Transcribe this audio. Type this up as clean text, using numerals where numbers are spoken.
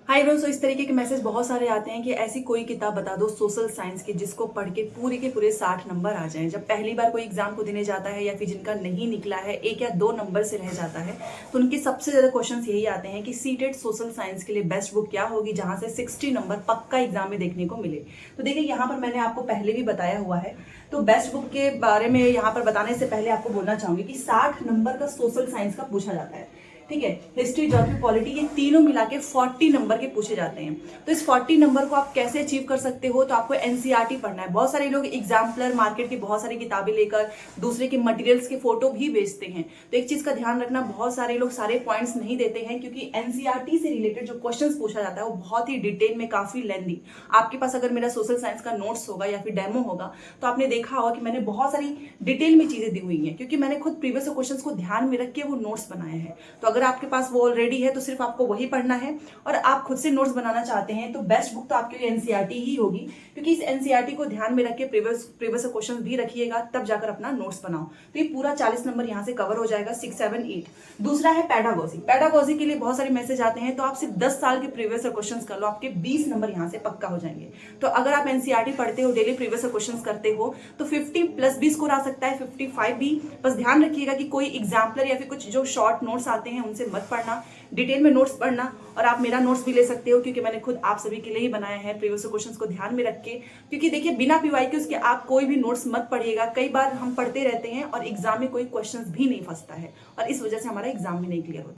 Hi bro. इस तरीके के मैसेज बहुत सारे आते हैं कि ऐसी कोई किताब बता दो सोशल साइंस की जिसको पढ़ के पूरे के पूरे 60 नंबर आ जाएं। जब पहली बार कोई एग्जाम को देने जाता है या फिर जिनका नहीं निकला है, एक या दो नंबर से रह जाता है, तो उनके सबसे ज्यादा क्वेश्चंस यही आते हैं कि सीटेट सोशल साइंस के लिए बेस्ट बुक क्या होगी जहां से 60 नंबर पक्का एग्जाम में देखने को मिले। तो देखिए, यहाँ पर मैंने आपको पहले भी बताया हुआ है। तो बेस्ट बुक के बारे में यहाँ पर बताने से पहले आपको बोलना चाहूंगी कि 60 नंबर का सोशल साइंस का पूछा जाता है। ठीक है, हिस्ट्री, ज्योग्राफी, पॉलिटी, ये तीनों मिला के 40 नंबर के पूछे जाते हैं। तो इस 40 नंबर को आप कैसे अचीव कर सकते हो? तो आपको एनसीईआरटी पढ़ना है। बहुत सारे लोग एग्जाम्पलर मार्केट की बहुत सारी किताबें लेकर दूसरे के मटेरियल्स के फोटो भी बेचते हैं। तो एक चीज का ध्यान रखना, बहुत सारे लोग सारे पॉइंट्स नहीं देते हैं, क्योंकि एनसीईआरटी से रिलेटेड जो क्वेश्चन पूछा जाता है वो बहुत ही डिटेल में, काफी लेंदी। आपके पास अगर मेरा सोशल साइंस का नोट्स होगा या फिर डेमो होगा तो आपने देखा होगा कि मैंने बहुत सारी डिटेल में चीजें दी हुई हैं, क्योंकि मैंने खुद प्रीवियस क्वेश्चन को ध्यान में रख के वो नोट्स बनाए हैं। तो अगर आपके पास वो ऑलरेडी है तो सिर्फ आपको वही पढ़ना है। और आप खुद से नोट्स बनाना चाहते हैं तो बेस्ट बुक तो आपके लिए एनसीईआरटी ही होगी, क्योंकि इस एनसीईआरटी को ध्यान में रख के प्रीवियस क्वेश्चन भी रखिएगा, तब जाकर अपना नोट्स बनाओ। तो ये पूरा 40 नंबर यहाँ से कवर हो जाएगा, 6, 7, 8। दूसरा है पैडागोजी। पैडागोजी के लिए बहुत सारे मैसेज आते हैं, तो आप सिर्फ 10 साल के प्रीवियस क्वेश्चन कर लो, आपके 20 नंबर यहाँ से पक्का हो जाएंगे। तो अगर आप एनसीईआरटी पढ़ते हो, डेली प्रीवियस क्वेश्चन करते हो, तो 50 प्लस भी स्कोर आ सकता है, 55 भी। बस ध्यान रखिएगा कि कोई एग्जाम्पलर या फिर कुछ जो शॉर्ट नोट्स आते हैं उनसे मत पढ़ना, डिटेल में नोट्स पढ़ना। और आप मेरा नोट्स भी ले सकते हो, क्योंकि मैंने खुद आप सभी के लिए ही बनाया है प्रीवियस क्वेश्चंस को ध्यान में रख के। क्योंकि देखिए, बिना पीवाईक्यूज के आप कोई भी नोट्स मत पढ़िएगा। कई बार हम पढ़ते रहते हैं और एग्जाम में कोई क्वेश्चंस भी नहीं फंसता है, और इस वजह से हमारा एग्जाम भी नहीं क्लियर होता।